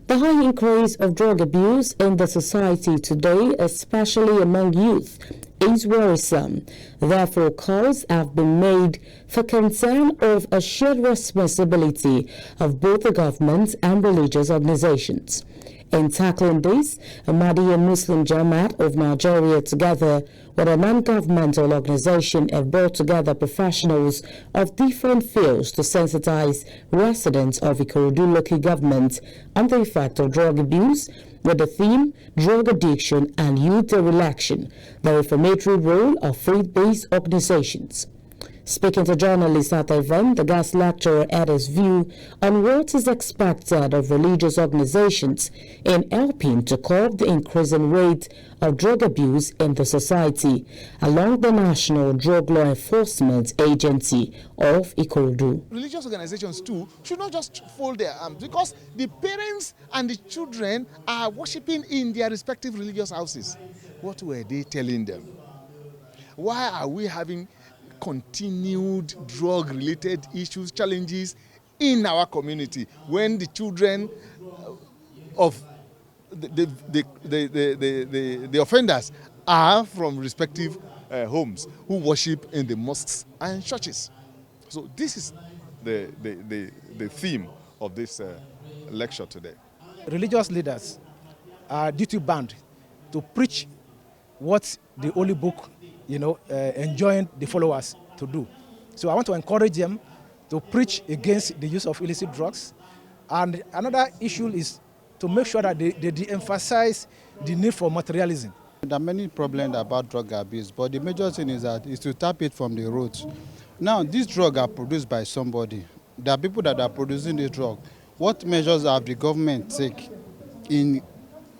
The high increase of drug abuse in the society today, especially among youth, is worrisome. Therefore, calls have been made for concern of a shared responsibility of both the government and religious organizations. In tackling this, Ahmadiyya Muslim Jamaat of Nigeria, together with a non-governmental organization, have brought together professionals of different fields to sensitize residents of Ikorodu local government on the effect of drug abuse, with the theme Drug Addiction and Youth Dereliction, the reformatory role of faith-based organizations. Speaking to journalists at the event, the guest lecturer had his view on what is expected of religious organizations in helping to curb the increasing rate of drug abuse in the society along the National Drug Law Enforcement Agency of Ikorodu. Religious organizations too should not just fold their arms, because the parents and the children are worshiping in their respective religious houses. What were they telling them? Why are we having continued drug-related issues, challenges in our community when the children of the offenders are from respective homes who worship in the mosques and churches? So this is the theme of this lecture today. Religious leaders are duty-bound to preach what the Holy Book enjoin the followers to do. So I want to encourage them to preach against the use of illicit drugs. And another issue is to make sure that they de-emphasize the need for materialism. There are many problems about drug abuse, but the major thing is to tap it from the roots. Now, these drugs are produced by somebody. There are people that are producing this drug. What measures have the government take in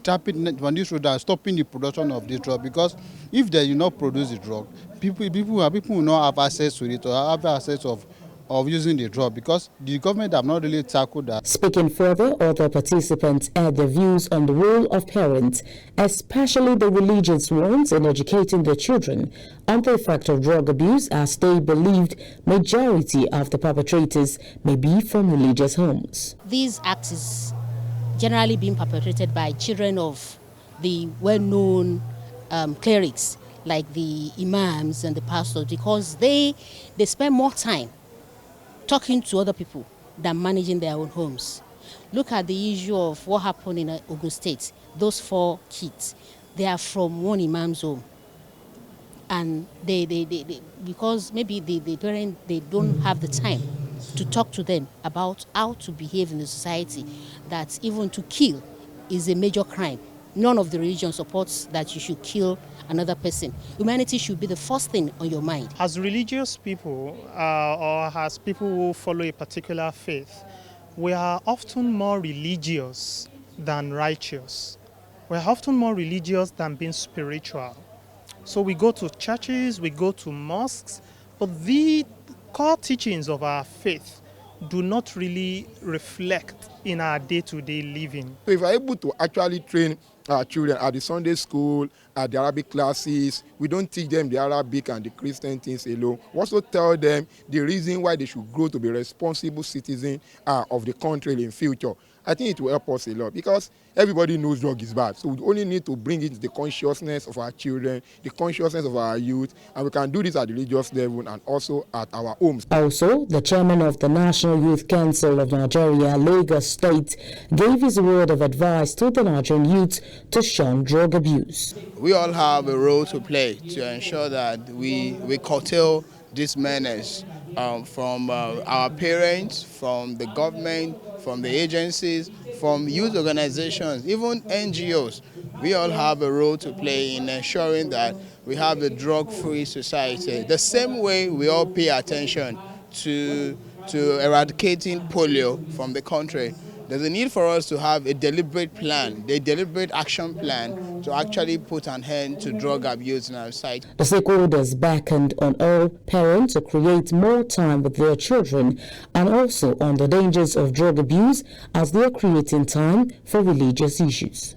tapping on this road and stopping the production of this drug? Because if they do not produce the drug, people will not have access to it or have access of using the drug, because the government have not really tackled that. Speaking further, other participants had their views on the role of parents, especially the religious ones, in educating their children on the effect of drug abuse, as they believed majority of the perpetrators may be from religious homes. These acts is generally being perpetrated by children of the well-known clerics, like the imams and the pastors, because they spend more time talking to other people than managing their own homes. Look at the issue of what happened in Ogun State. Those 4 kids, they are from one imam's home. And they because maybe the parents, they don't have the time to talk to them about how to behave in the society, that even to kill is a major crime. None of the religion supports that you should kill another person. Humanity should be the first thing on your mind. As religious people, or as people who follow a particular faith, we are often more religious than righteous. We are often more religious than being spiritual. So we go to churches, we go to mosques, but the core teachings of our faith do not really reflect in our day-to-day living. So if we're able to actually train our children at the Sunday school, at the Arabic classes, we don't teach them the Arabic and the Christian things alone. We also tell them the reason why they should grow to be responsible citizens of the country in future. I think it will help us a lot, because everybody knows drug is bad. So we only need to bring it to the consciousness of our children, the consciousness of our youth, and we can do this at the religious level and also at our homes. Also, the chairman of the National Youth Council of Nigeria, Lagos State, gave his word of advice to the Nigerian youth to shun drug abuse. We all have a role to play to ensure that we curtail this menace from our parents, from the government, from the agencies, from youth organizations, even NGOs. We all have a role to play in ensuring that we have a drug-free society. The same way we all pay attention to eradicating polio from the country, there's a need for us to have a deliberate plan, a deliberate action plan to actually put an end to drug abuse in our society. The stakeholders beckoned on all parents to create more time with their children, and also on the dangers of drug abuse as they are creating time for religious issues.